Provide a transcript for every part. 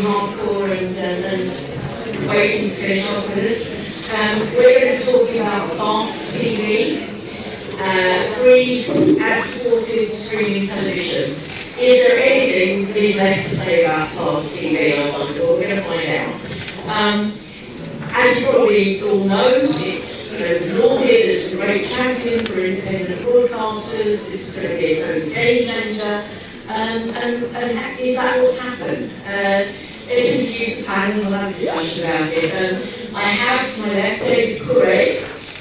hardcore and waiting to finish off with us. We're going to be talking about fast TV, free ad-supported streaming television. Is there anything that is left to say about fast TV? I wonder. We're going to find out. As you probably all know, there's an all here, there's a great champion for independent broadcasters. This is going to be a total game changer. And is that what's happened? Let's introduce the panel and we'll have a discussion about it. I have to my left David Couret,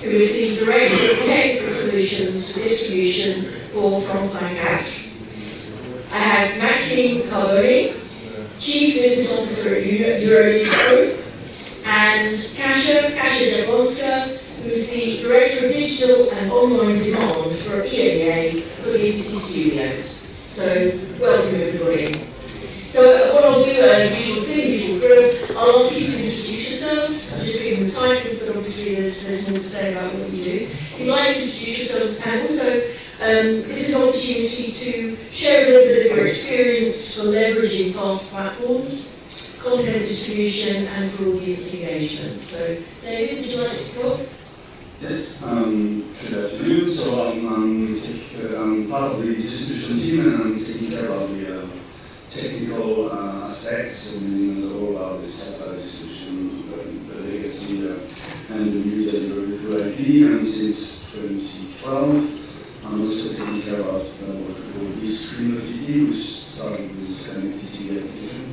who is the Director of Technical Solutions for Distribution for Frontline Couch. I have Maxime Carboni, Chief Business Officer at Euronews Group, and Kasia Jablonska, who is the Director of Digital and Online Demand for EMEA for the Industry Studios. So, welcome everybody. So, what I'll do, usual drill, I'll ask you to introduce yourselves. I'll just give them the titles, but obviously there's more to say about what you do. If you'd like to introduce yourselves as panel, so this is an opportunity to share a little bit of your experience for leveraging fast platforms, content distribution, and for audience engagement. So, David, would you like to kick off? Yes, good afternoon. So I'm part of the distribution team and I'm taking care of the technical aspects and all about the satellite distribution, the legacy and the new delivery through IP. And since 2012, I'm also taking care of what we call Big-Screen OTT, which started with connected TV application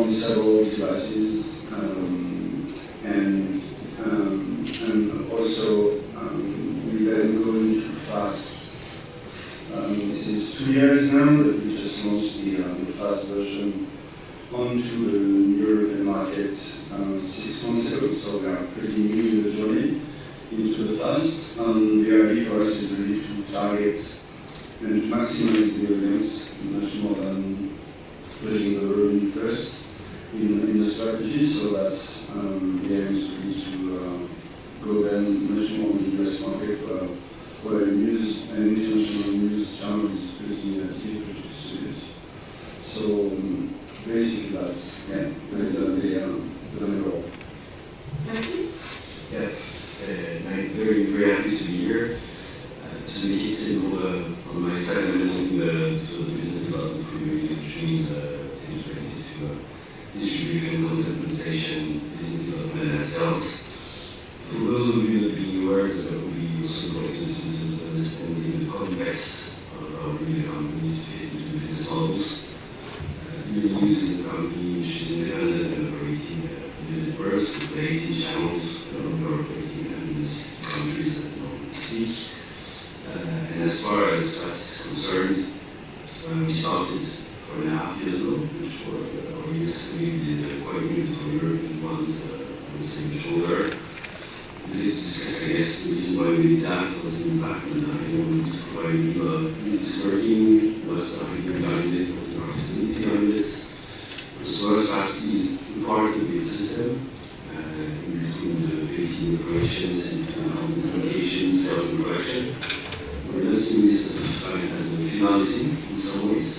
on several devices. And also we then go into fast. This is 2 years now that we just launched the fast version onto the European market 6 months ago, so we are pretty new in the journey into the fast. The idea for us is really to target and to maximize the audience, much more than putting the revenue first in the strategy, so that's the aim is really to go then much more in the US market where news and international news channel is pretty difficult to distribute. So basically that's the main goal. Merci. Yeah, I'm very happy to be here. To make it simple, on my side I'm handling the business development for your streams, things related to distribution, content monetization, business development and sales. For those of you that being aware, that will be also important to understanding the context of how really companies fit into business models. Euronews is a company which is independent and operating business works with 18 channels, we're operating in 60 countries at the moment we speak. And as far as fast is concerned, we started 4.5 years ago, which were our years we did quite new to European ones on the same shoulder. We did discuss, I guess, the reason why we did that was the impact on wanted to provide new this working, what's the idea behind it, what's the opportunity behind it. So as fast is part of the ecosystem, in between the 18 operations, in between all the syndication, sales and production. We're not seeing this as a finality in some ways.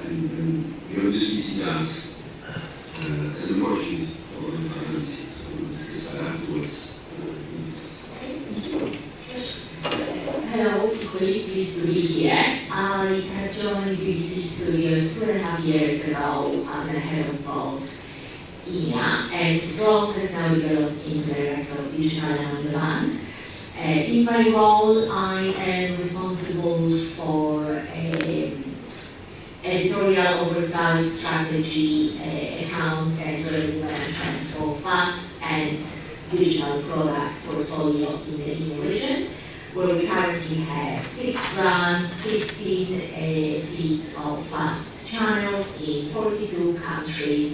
And we obviously see that as an opportunity for the finality. So we'll discuss that afterwards. Hello, equally pleased to be here. I have joined BBC Studios 2.5 years ago as a head of both EMEA, and this role has now developed into Director of Digital and On Demand. In my role, I am responsible for editorial oversight, strategy, account and revenue management for fast and digital products portfolio in the EMEA region, where we currently have 6 brands, 15 feeds of fast channels in 42 countries.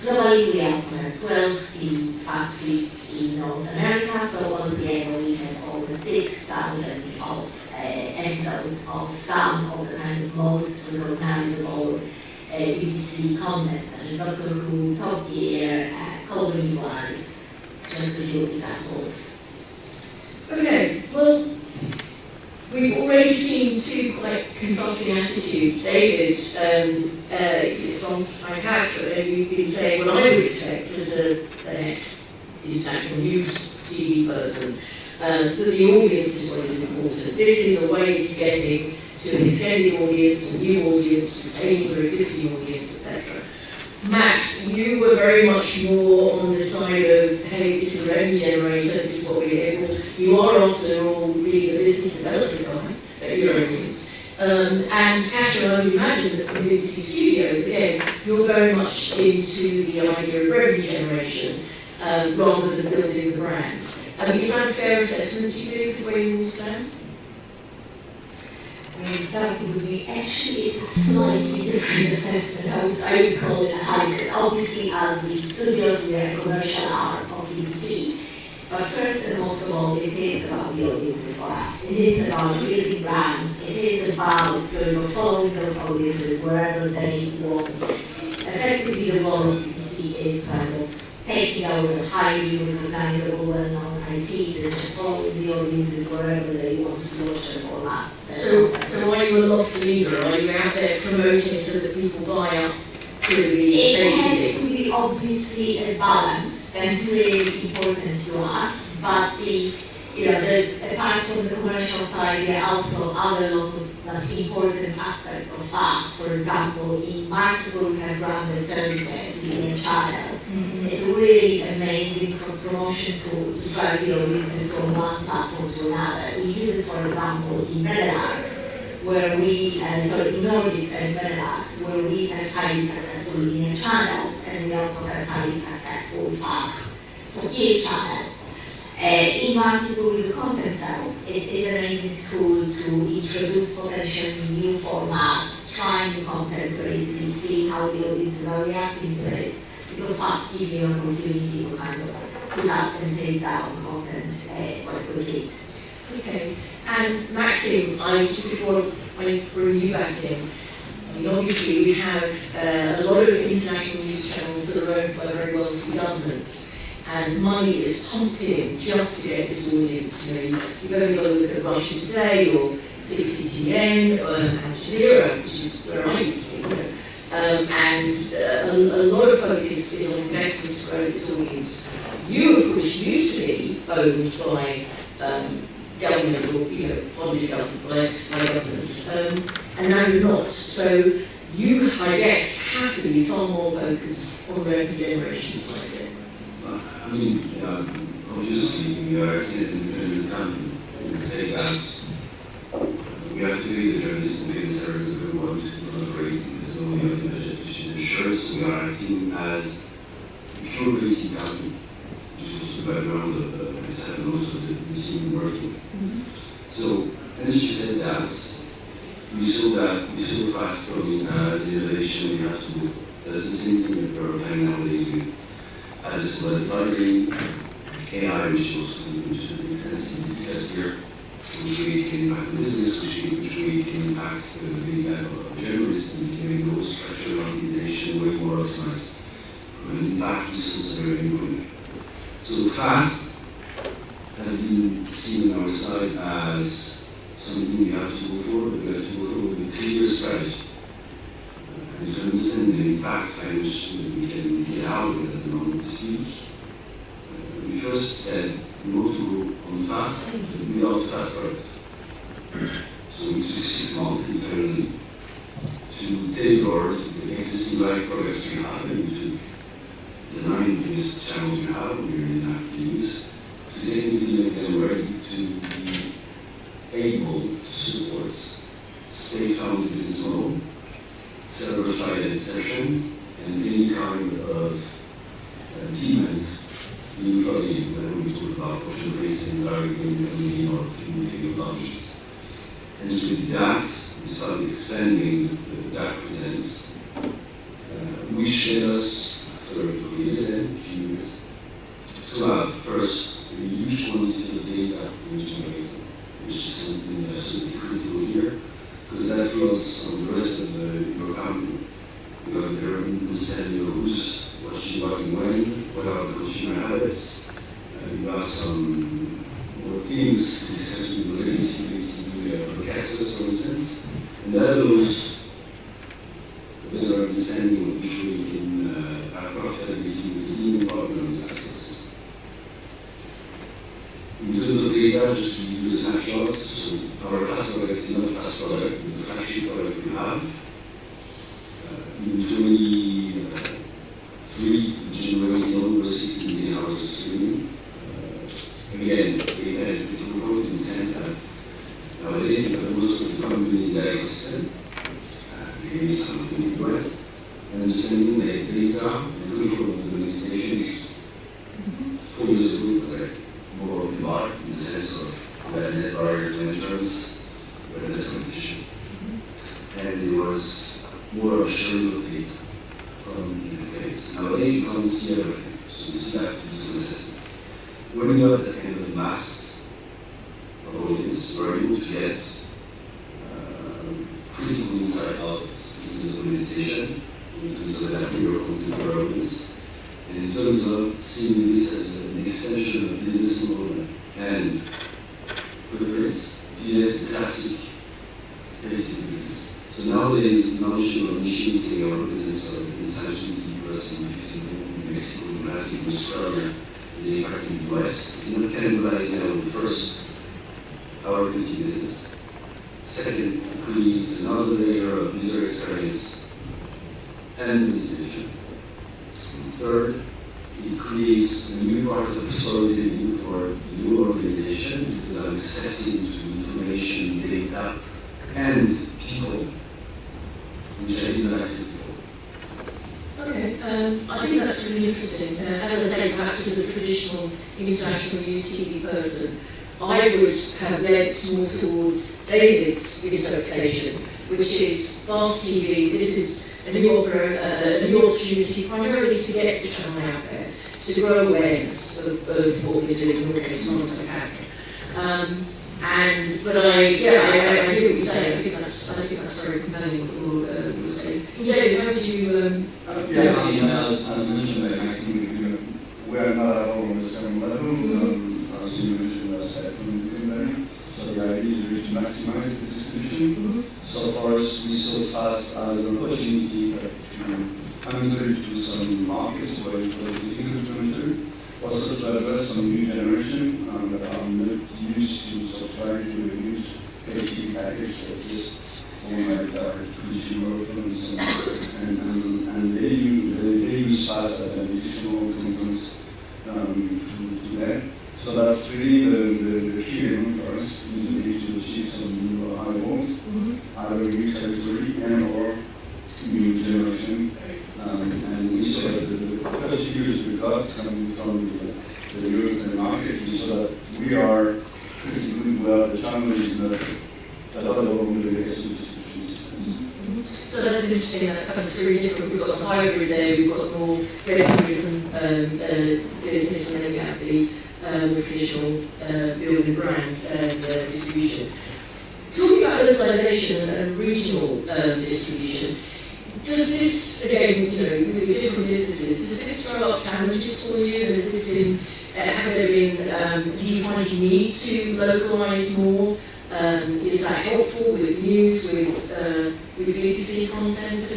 Globally, we also have 12 feeds, fast feeds in North America, so altogether we have over 6,000 of episodes of some of the kind of most recognizable BBC content, such as Doctor Who, Top Gear, Colin White, just a few examples. Okay, well, we've already seen two quite contrasting attitudes. David, from response I have to it. You've been saying what I would expect as the next international news TV person, that the audience is what is important. This is a way of getting to an extended audience, a new audience, retaining your existing audience, etc. Max, you were very much more on the side of, hey, this is a revenue generator, this is what we're here for. You are, after all, really a business development guy at Euronews. And Cash, I would imagine that from Unity Studios, again, you're very much into the idea of revenue generation rather than building the brand. Is that a fair assessment, do you think, the way you all stand? Exactly, with me. Actually, it's a slightly different assessment. I would call it a hybrid. Obviously, as the studios, we are a commercial arm of BBC. But first and most of all, it is about the audiences for us. It is about building brands. It is about sort of following those audiences wherever they want. Effectively, the role of BBC is kind of taking our highly recognizable, well-known IPs and just following the audiences wherever they want to watch them or not. So are you a loss leader? Are you out there promoting so that people buy up to the It has to be obviously a balance. That's really important to us. But apart from the commercial side, there are also other lots of important aspects of FAST. For example, in markets where we have branded services, linear channels, it's a really amazing cross-promotion to drive the audiences from one platform to another. We use it, for example, in Benelux, where we, in Nordics and Benelux, where we have highly successful linear channels, and we also have highly successful FAST Turkey channel. In markets with the content cells, it is an amazing tool to introduce potentially new formats, trying the content, basically see how the audiences are reacting to it, because FAST gives you an opportunity to kind of pull up and take down content quite quickly. Okay, and Maxim, just before I bring you back in, obviously we have a lot of international news channels that are owned by very wealthy governments, and money is pumped in just to get this audience. You've only got to look at Russia Today or 60TN or Al Jazeera, which is where I used to be. And a lot of focus is on investment to grow this audience. You, of course, used to be owned by government or funded by governments, and now you're not. So you, I guess, have to be far more focused on the revenue generation side of it. I mean, obviously, we are an independent company. We say that we have to be the journalists and pay the salaries that we want to operate. There's only a budget which is ensured, so we are acting as a pure creative company, which is also the background of the team working. So, as you said that, we saw fast growing as innovation we have to do. That's the same thing that we're applying nowadays with advertising, AI, which has been extensively discussed here, which way it can impact the business, which way it can impact the type of journalists, and becoming more structured organization, way more optimized from an impact resource revenue point of view. So fast has been seen on our side as something we have to go for, but we have to go for with a clear strategy. And to understand the impact financially we can get out of it at the moment this week, we first said we want to go on fast, but without fast products. So we took 6 months internally to tailor the existing live products we have, and we took the 9 biggest channels we have, we really have to use, to technically make them ready to be able to support state-founded business model, server-side session, and any kind of demand being flooded when we talk about ocean racing, direct lending, or film technologies. And so with that, we started expanding that presence, which led us, after a few years, to have first a huge quantity of data we generated, which is something absolutely critical here, because that flows on the rest of your company. You have your understanding of who's watching what and when, what are the consumer habits, you have some more things to discuss with the legacy broadcasters, for instance, and that allows a better understanding understanding of visually we can have profitability within the problem of the system. In terms of data, just to give you a snapshot, so our fast product is not a fast product, but the flagship product we have. In 2023, generated over 16 million hours of streaming. Again, data is difficult in the sense that nowadays, because most of the companies in the ecosystem, maybe some of them in the West, understanding that data and control of the monetization is key. 4 years ago, it was like more of the bar in the sense of where less barriers to entrance, where less competition. And it was more of a sharing of data from the place. Nowadays, you can't see everything, so you still have to do some assessment. When you have that kind of mass of audience, we're able to get critical insight out into the monetization, into the material content for our audience, and in terms of seeing this as an extension of business model and footprint, yes, the classic creative business. So nowadays, the notion of initiating our business of essentially in Mexico, Brazil, Australia, the impact in the US is not cannibalizing the first, our beauty business. Second, it creates another layer of user experience and monetization. Third, it creates a new part of the storytelling for the new organization because I'm accessing to information, data, and people, which I didn't access before. Okay, I think that's really interesting. As I say, perhaps as a traditional international news TV person, I would have led more towards David's interpretation, which is fast TV. This is a new opportunity primarily to get the channel out there, to grow awareness of what we're doing, in this content pattern. But I hear what you're saying. I think that's very compelling. What you're saying. David, how did you? As mentioned by Maxime, we are not at all on the same level. As you mentioned, aside from the learning, so the idea is really to maximize the distribution. So for us, we saw fast as an opportunity to enter into some markets where it was difficult to enter. Also to address some new generation that are not used to subscribe to a huge HD package that is owned by direct consumer phones, and they use fast as an additional component to that. So that's really the key element for us, is really to achieve some new eyeballs, either new territory and or new generation. And we saw that the first figures we got coming from the European market, we saw that we are pretty good where the channel is not at all along the legacy distribution systems. So that's interesting. That's kind of three different. We've got the hybrid there. We've got more revenue-driven business, and then we have the more traditional building brand distribution. Talking about localization and regional distribution, does this, again, with the different businesses, does this throw up challenges for you? Has this been, have there been, do you find you need to localize more? Is that helpful with news, with B2C content?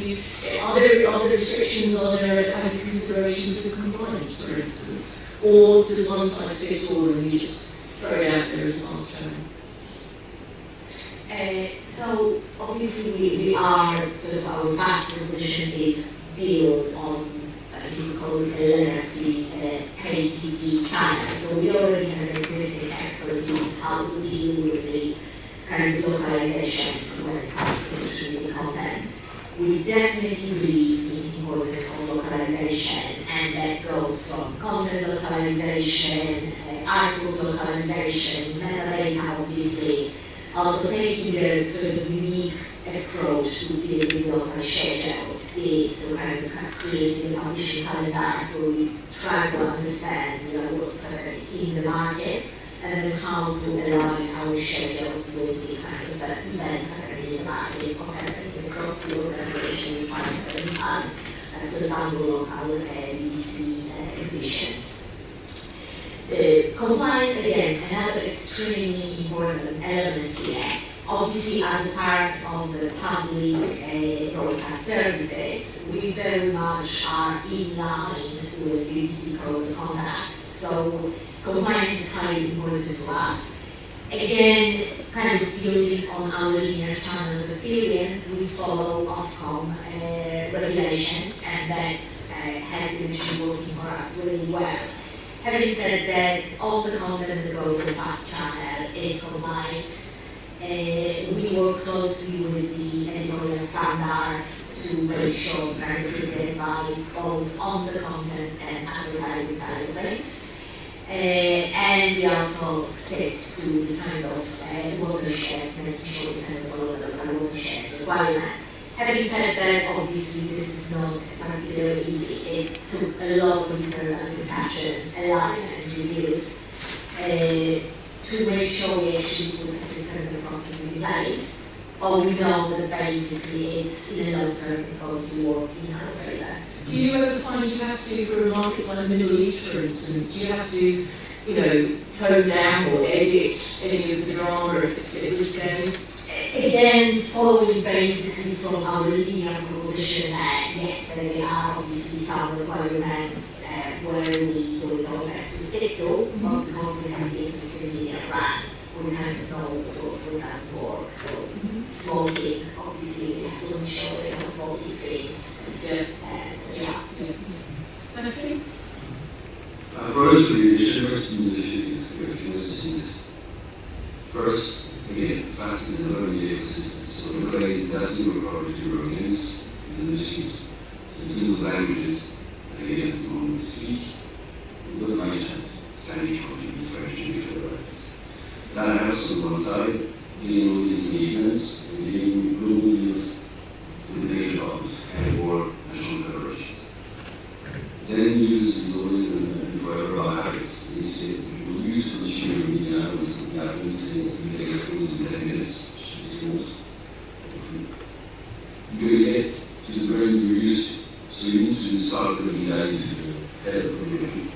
Are there restrictions? Are there considerations for compliance, for instance? Or does one size fit all and you just throw it out there as a fast channel? So obviously we are, sort of our fast proposition is built on, we call it a legacy paid TV channel. So we already have an existing expertise how to deal with the kind of localization when it comes to distributing content. We definitely believe in the importance of localization, and that goes from content localization, article localization, metadata obviously, also taking a sort of unique approach to dealing with local schedules, to kind of creating a publishing calendar, so we try to understand what's in the markets, and then how to align our schedules with the kind of events happening in the market, happening across the organization. We find that we have, for example, local BBC exhibitions. Compliance, again, another extremely important element here. Obviously, as a part of the public broadcast services, we very much are in line with UTC Code of Conduct. So compliance is highly important to us. Again, kind of building on our linear channels experience, we follow Ofcom regulations, and that has been actually working for us really well. Having said that, all the content that goes to FAST channel is compliant. We work closely with the editorial standards to make sure that the advice goes on the content and advertising side of things. And we also stick to the kind of watershed, making sure we kind of follow the watershed requirement. Having said that, obviously this is not particularly easy. It took a lot of internal discussions, alignment, reviews, to make sure we actually put the systems and processes in place. But we know that basically it's in the long term it's going to work in our favor. Do you ever find you have to, for markets like the Middle East, for instance, do you have to, tone down or edit any of the drama if it's a bit risque? Again, following basically from our linear position that yes, there are obviously some requirements where we do our best to stick to, but because we have the existing linear brands, we kind of know what does work. So smoking, obviously, we have to make sure they don't smoking things. Anything? First, organization, first in the things. First, again, fast is a learning ecosystem. So localized doesn't require to organize the dispute. So two languages, again, on the speak, we don't mind Spanish, Portuguese, French, English, whatever. That helps on one side, getting all these engagements, and getting global deals with major jobs and more national coverage. Then use is always whatever our habits. People use to achieve a media when something happens, we get exposed in 10 minutes, schools. You gotta get to the brain you're used to. So you need to start putting that into the head of the brain.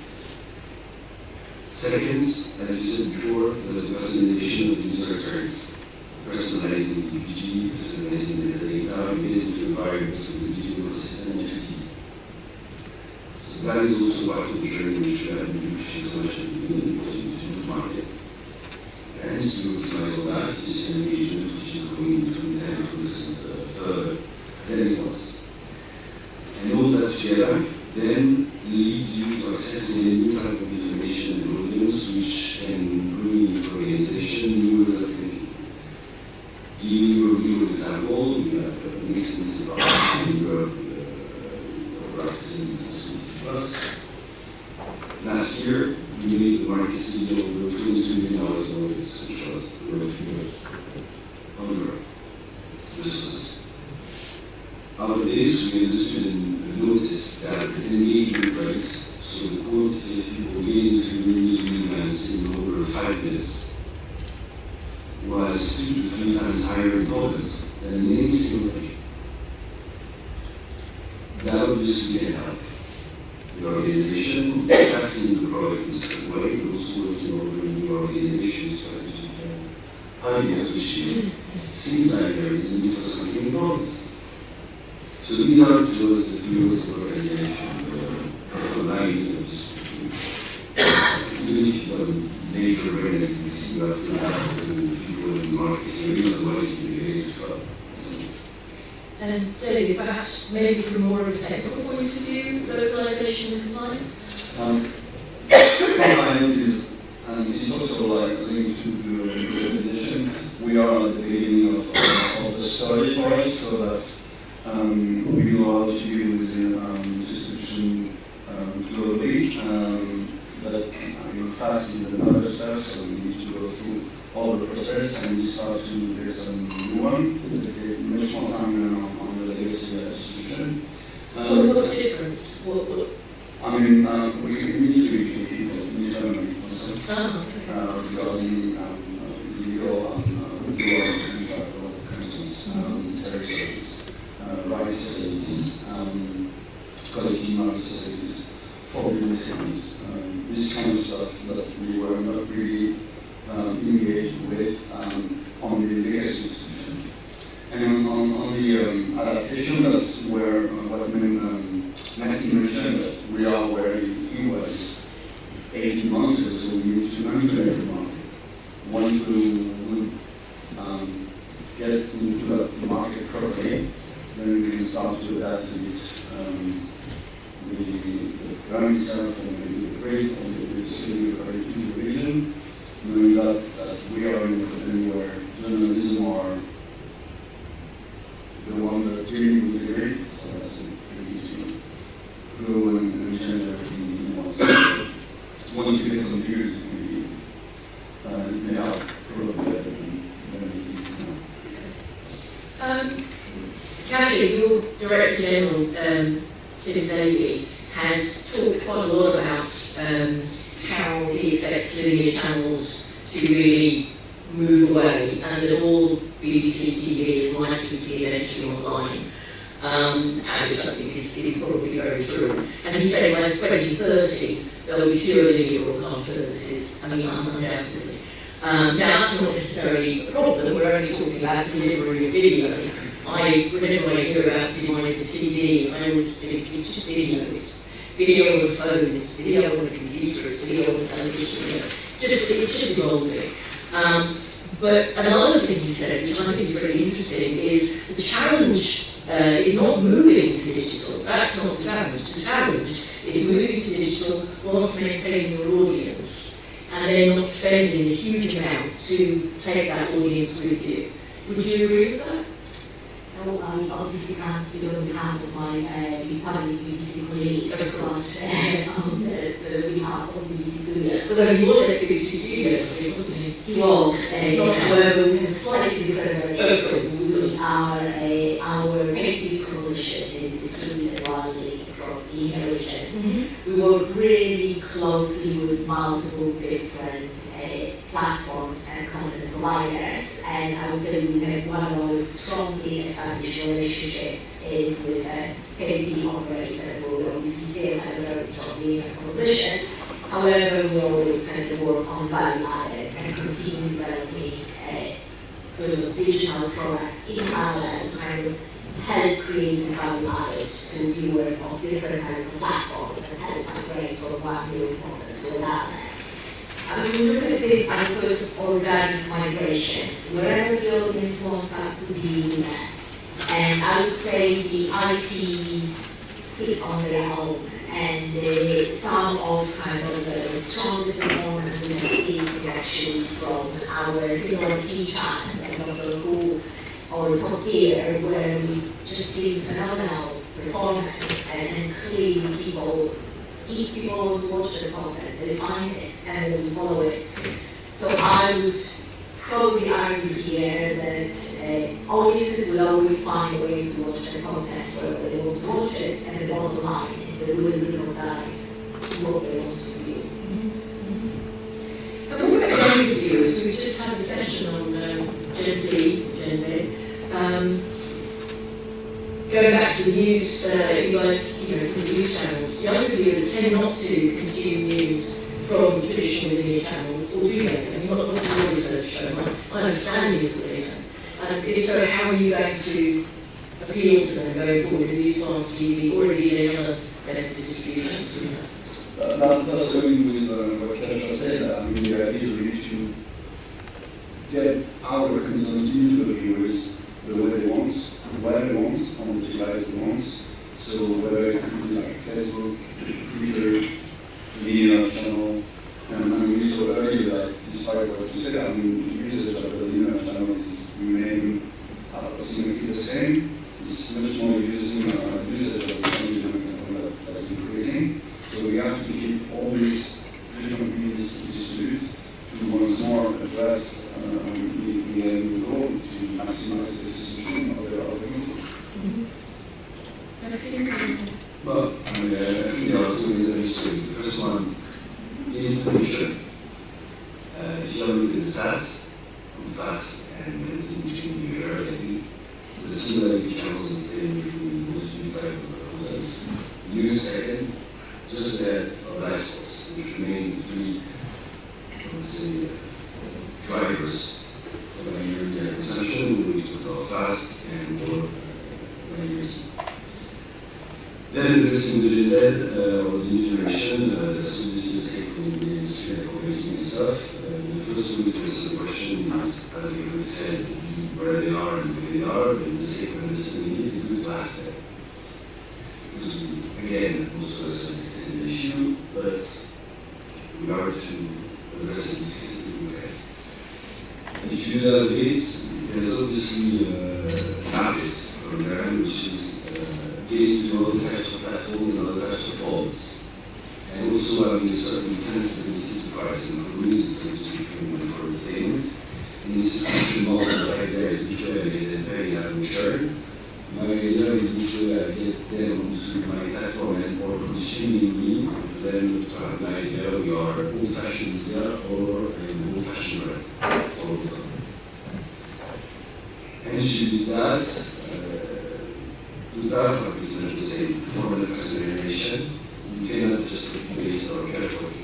Second, as you said before, there's the personalization of the user experience. Personalizing the PG, personalizing the data, you get into environments with the digital system and Nextv. So that is also part of the journey which we have been pushing so much at the beginning because you need to market. And to optimize all that, you see an engagement which is going between 10 and 20% further than it was. And all that together then leads you to accessing a new type of information and audience which can bring into organization new ways of thinking. Giving you a real example, you have an instance about in Europe, plus. Last year, we made the market to be over $22 million audience, which was on Europe. This was it. Out of this, we understood and noticed that the engagement rate, so the quantity of people getting to news movements in over 5 minutes, was 2 to 3 times higher in Poland than in any single country. That obviously can help the organization practicing the product in a certain way, but also working over new organization strategic ideas, which seems like there is a need for something important. So these are just the fields of organization, the lines of this. Even if you have a major brain activity, you have to have the people in the market, you otherwise you'll be able to help. And David, perhaps maybe from more of a technical point of view, localization and compliance? Compliance is, it's also like linked to the organization. We are at the beginning of the story for us, so that's we know how to deal with distribution globally, but fast is another step, so we need to go through all the process and start to get some new one. It much more time on the legacy distribution. What's different? We need to educate people internally also regarding legal contract, for instance, territories, rights societies, collective market societies, foreign cities, this kind of stuff that we were not really engaged with on the legacy institution. And on the adaptation, that's where what Nextv mentioned, that we are where he was 18 months ago, so we need to enter every month. Once we get into the market properly, then we can start to adapt to this, the plan itself, and maybe the rate, and the city according to the region, knowing that we are in where journalism are the one that really will be great, so that's tricky to go and change everything once. Once you get some views, they are probably better than anything. Kasia, your Director General, Tim Davey, has talked quite a lot about how he expects linear channels to really move away, and that all BBC TV is likely to be eventually online, which I think is probably very true. And he's saying by 2030 there will be fewer linear broadcast services, I mean, undoubtedly. Now that's not necessarily a problem, we're only talking about delivery of video. Whenever I hear about demise of TV, I always think it's just video. It's video on the phone, it's video on the computer, it's video on the television. It's just evolving. But another thing he said, which I think is really interesting, is the challenge is not moving to digital. That's not the challenge. The challenge is moving to digital whilst maintaining your audience, and then not spending a huge amount to take that audience with you. Would you agree with that? So I obviously can't speak on behalf of my public BBC colleagues, but on behalf of BBC Studios. So then he was at BBC Studios, wasn't he? He was, however, we have slightly different arrangements. Our native proposition is distributed widely across the EMEA region. We work really closely with multiple different platforms and content providers, and I would say we have one of our strongly established relationships is with cable operators, who obviously still have a very strong EMEA proposition. However, we always kind of work on value added and continue developing sort of digital products in parallel to kind of help create this value added to viewers of different kinds of platforms and help migrate from one new content to another. We look at this as sort of organic migration, wherever the audience wants us to be with them. And I would say the IPs speak on their own, and some of kind of the strongest performance we have seen is actually from our single IP channels, and Dr. Who or Top Gear, where we just see phenomenal performance, and clearly people, if people want to watch the content, they find it and they will follow it. So I would probably argue here that audiences will always find a way to watch the content wherever they want to watch it, and the bottom line is that we will recognize what they want to view. And what about young viewers? We just had a session on Gen Z. Going back to the news, you guys, the news channels, younger viewers tend not to consume news from traditional linear channels, or do they? I mean, what does your research show? My understanding is that they don't. And if so, how are you going to appeal to them going forward? Have you started TV or indeed any other method of distribution to that? That's going with what Kasia said. I mean, the idea is really to get our content into the viewers the way they want, where they want, on the device they want. So whether it could be like Facebook, Twitter, Linear channel, and we saw earlier that despite what you said, I mean, usage of the Linear channel is remaining approximately the same. It's much more usage of the Linear that is increasing. So we have to keep all these different mediums to distribute to once more address the end goal to maximize the distribution of their argument. Well, I mean, I think there are two reasons. The first one is distribution. If you look at the stats, fast and distribution usually, the similar channels and between most of the use second, just that of lifestyles, which remain three, let's say, drivers linear consumption, when we talk about fast and or linearity. Then the single GZ, or the new generation, that's what this is take from the industry and for making stuff. The first one to answer the question is, as we already said, where they are and where they are, and the second understanding it is good to ask them. Because again, most of us are discussing the issue, but we are to address and discuss it in okay. And if you do that with this, there's obviously habit from there, which is getting to other types of platforms and other types of forms. And also having a certain sensibility to pricing for music, so to speak, and for entertainment. The institution model right there is which way I get them paying out in return. My idea is which way I get them onto my platform and or consuming me, then to have an idea we are old-fashioned media or an old-fashioned red. All the time. And you do that, for the same form of personalization. You cannot just copy paste or cut what you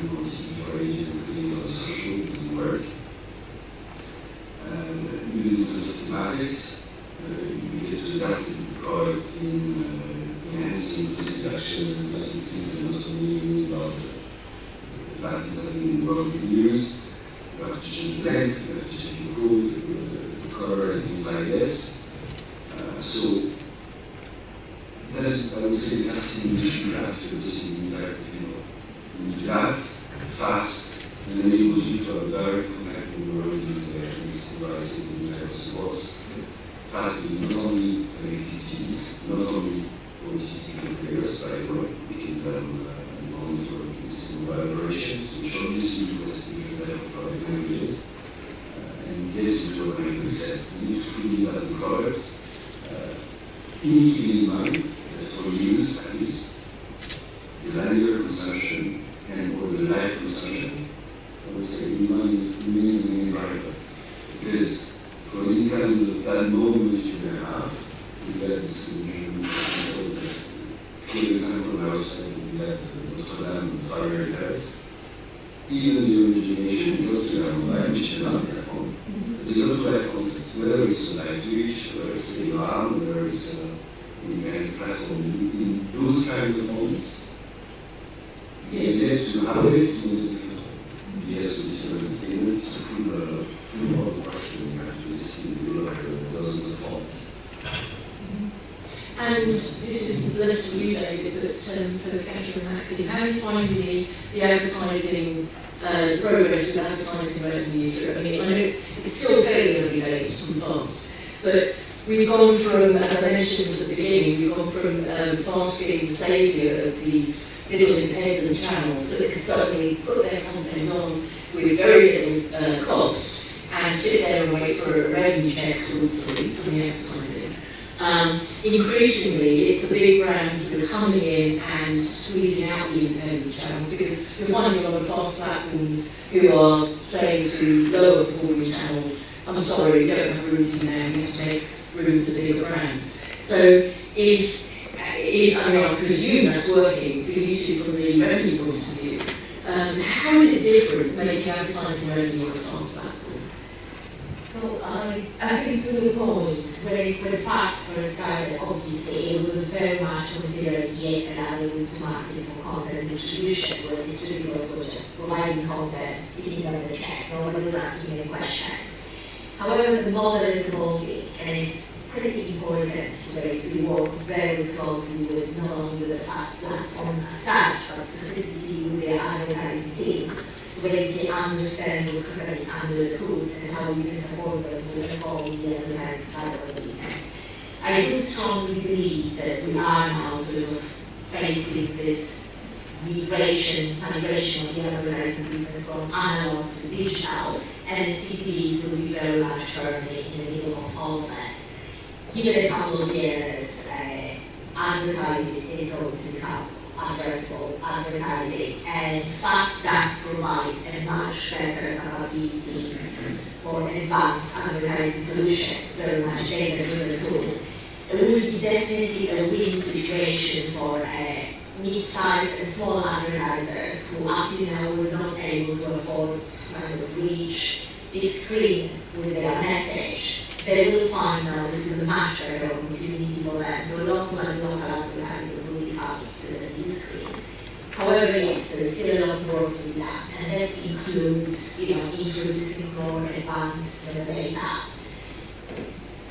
want to see for ages and putting on social, it doesn't work. You do it with thematics, you get to adapt the product in enhancing physics action and using things and not only about the bad things that in the world we use. You have to change the length, you have to change the code, the color, and things like this. So that is, I would say, the last thing you should have to this in type of, you do that fast, and enables you to have a direct contact with the world you device in the type of supports. Fast with not only connectivities, not only OTT players, by the way, we can monitor existing collaborations, which obviously request different type of product languages. And yes, we talk like we said, we need to fully adapt the products. Keeping in mind that for use, at least, the linear consumption and or the live consumption, I would say remains an environment. Because for any kind of bad moment you can have, we had this clear example I was saying, we had Notre Dame fire in Paris. Even the origination goes to their mobile, which is not their phone. They go to live content, whether it's a live Twitch, whether it's a RAM, whether it's any kind of platform. In those kinds of moments, you get to have this in a different way. Yes, with digital entertainment, it's a full model question. You have to exist in the middle of dozens of faults. And this is less for you, David, but for Catherine and Maxine, how are you finding the advertising progress with advertising revenue? I mean, I know it's still fairly early days, from fast, but we've gone from, as I mentioned at the beginning, we've gone from fast being the saviour of these little independent channels that can suddenly put their content on with very little cost and sit there and wait for a revenue check, hopefully, from the advertising. Increasingly, it's the big brands that are coming in and squeezing out the independent channels, because we're finding a lot of fast platforms who are saying to lower performing channels, I'm sorry, you don't have room for now, you have to make room for the bigger brands. So I mean, I presume that's working for you two from the revenue point of view. How is it different making advertising revenue on a fast platform? So I think to the point, when fast first started, obviously it was very much considered yet another route to market for content distribution, where distributors were just providing content, picking up the check, nobody was asking any questions. However, the model is evolving, and it's pretty important to basically work very closely with not only with the fast platforms as such, but specifically with their advertising teams, to basically understand what's happening under the hood and how you can support them to evolve the advertising side of the business. I do strongly believe that we are now sort of facing this migration of the advertising business from analog to digital, and the CTVs will be very much firmly in the middle of all of that. Given a couple of years, advertising is going to become addressable advertising, and fast does provide a much better capabilities for advanced advertising solutions, very much data-driven tool. It will be definitely a win situation for mid-sized and small advertisers who up to now were not able to afford to kind of reach big screen with their message, they will find now this is a match between evil and so local and local advertisers will be part of the big screen. However, yes, there's still a lot of work to be done, and that includes, introducing more advanced data,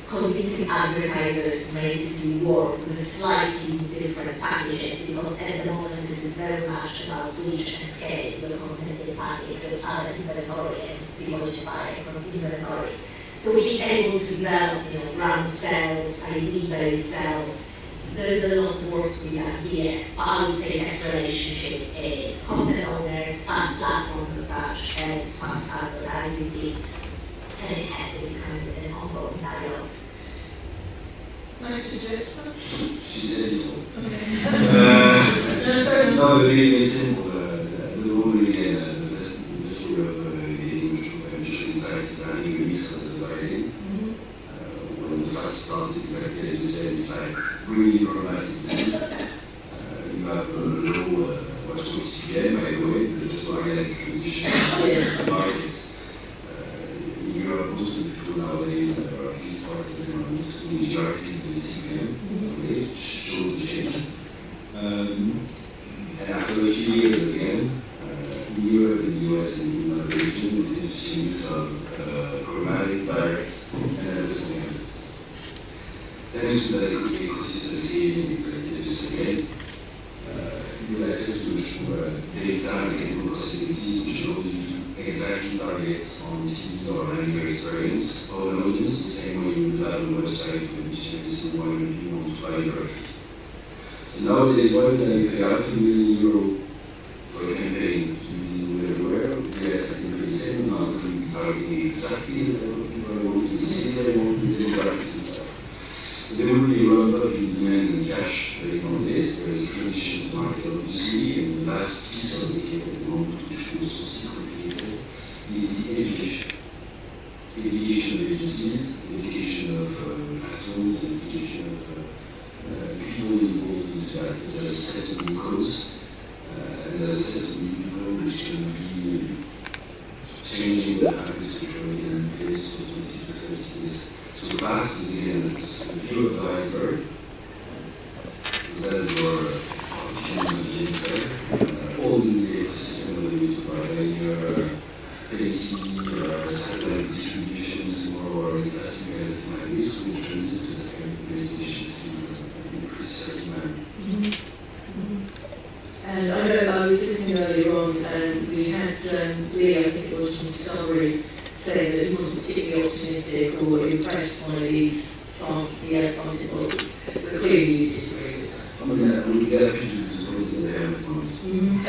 convincing advertisers basically work with slightly different packages, because at the moment this is very much about reach and scale, the content they package with other inventory and pre-qualify across inventory. So being able to develop, brand sales, ID-based sales, there is a lot of work to be done here, but I would say that relationship is content owners, fast platforms as such, and fast advertising needs, and it has to be kind of an ongoing dialogue. Nice to do it. She said it all. No, really simple. The woman again, the story of getting financial insight is having a mix of advertising. When the fast started, exactly as you said, it's like really problematic. You have a low, what's called CPM, by the way, just organic transition to the market. In Europe, most of the people nowadays are at least started in majority of the CPM, which shows the change. And after a few years again, in Europe, in the US, and in other regions, it is a mix of programmatic, direct, and advertising. Thanks to that consistency and creativity again, you have access to data and technical possibilities which allows you to exactly target on TV or linear experience or an audience the same way you would have on a website which is the one you want to buy a brush. So nowadays, why would I pay half €1,000,000 for a campaign to be visible everywhere? Yes, I can pay the same amount to be targeting exactly the type of people I want to see, I want to do graphics and stuff. So there will be a lot of demand and cash on this. There is a transition to market, obviously, and the last piece of the cake at the moment, which was so secretly is the education. Education of agencies, education of platforms, education of people involved in that. There's a set of new codes, and there's a set of new people which can be changing the habits which are in place for 20 to 30 years. So fast is again the view of the iceberg. That is your all the ecosystem of the way to provide your PAC, satellite distributions, or casting anything like this, so we transit to that kind of organizations in a pretty certain manner. And I know I was listening earlier on, and we had Lee, I think it was from Discovery, saying that he wasn't particularly optimistic or impressed by these fast funded models, but clearly you disagree with that. I mean, I would be happy to disclose that they have at the moment.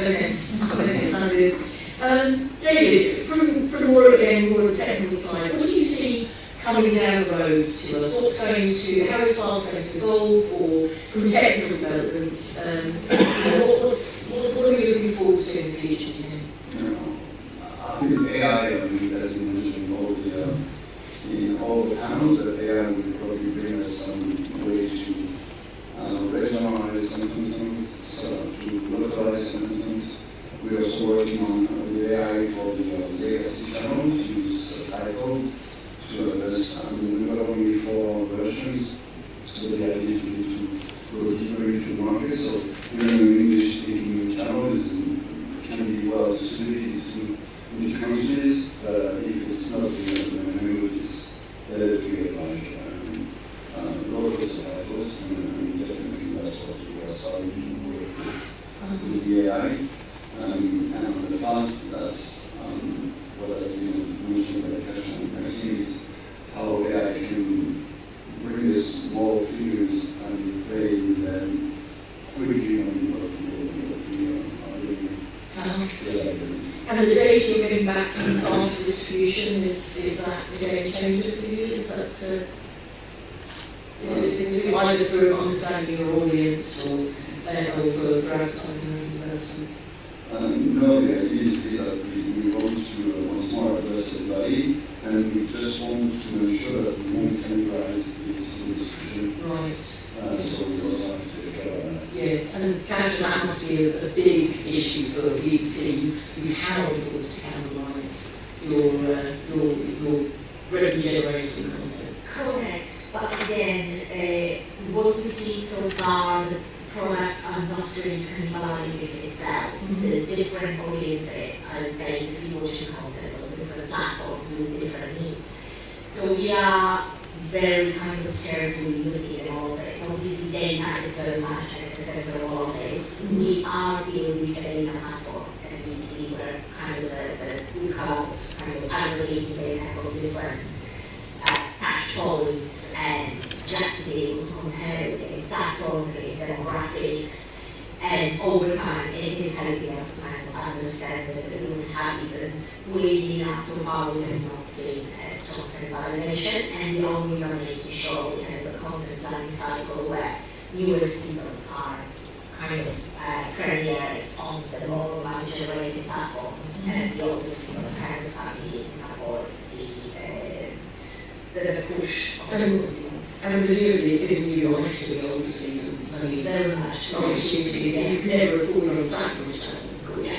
Okay, sounds good. David, from more the technical side, what do you see coming down the road to us? How is fast going to evolve, or from technical developments? What are we looking forward to in the future, do you think? I think AI, as you mentioned, in all the panels, that AI will probably bring us some ways to regionalize some content, to localize some content. We're also working on the AI for the legacy channels, use subtitle to address, not only 4 versions, so the idea is really to go deeper into the market. So even an English-speaking channel can be well distributed into countries, if it's not in language, it's better to get local subtitles, and definitely that's what we are starting to work with the AI. And on the fast, that's what has been mentioned by Kasia and Maxime, is how AI can bring us more figures and play with them quickly on what we are doing. And the data you're getting back from the fast distribution, is that a game changer for you? Is it significant either for understanding your audience or for advertising purposes? No, the idea is really that we want to once more address everybody, and we just want to ensure that we won't cannibalize the existing distribution. Right. So we also have to take care of that. Yes, and Kasia, that must be a big issue for the BBC. You cannot afford to cannibalise your revenue generating content. Correct, but again, what we see so far, the products are not really cannibalizing itself. The different audiences are basically watching content on different platforms with different needs. So we are very kind of carefully looking at all this. Obviously data is very much at the center of all this. We are building a data platform and we see where kind of we have kind of aggregating data from different touch points and just to be able to compare these platforms, these demographics, and over time it is helping us to kind of understand that the human habits and weighing up so far we have not seen a strong cannibalization, and we always are making sure we have a content planning cycle where newer seasons are kind of premiered on the more value-generating platforms, and the older season kind of having to support the push of the older seasons. And presumably it's giving you life to the older seasons, so you Very much. an opportunity that you can never afford on site on the channel, of course,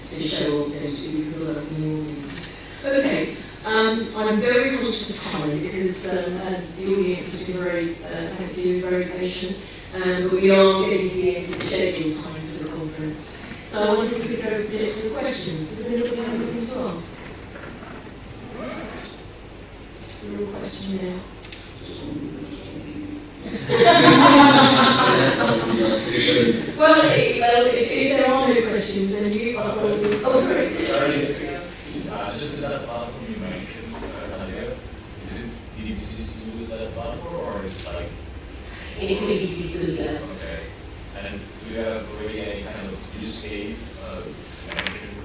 to show all things to people who are new audience. Okay, I'm very conscious of time because the audience has been very, thank you, very patient, but we are getting to the end of the scheduled time for the conference. So I wonder if we could open it for questions. Does anybody have anything to ask? Real question now. Well, if there are no questions, then you are always... Oh, sorry. Just that platform you mentioned earlier, is it PDC to do with that platform, or is it like... It's PDC Studios. Okay. And do you have already any kind of use case mentioned?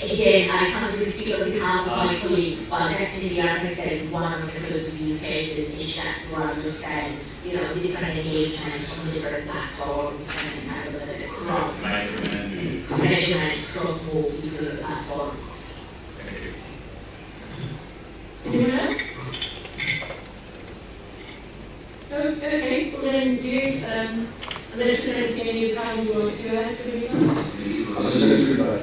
Again, I can't really speak on behalf of my colleagues, but definitely, as I said, one of the sort of use cases is just to understand, the different engagements on different platforms and kind of the cross measurements, cross move between the platforms. Thank you. Anyone else? Okay, well then you, unless there's anything in your panel you want to add to anyone? I'll just feedback.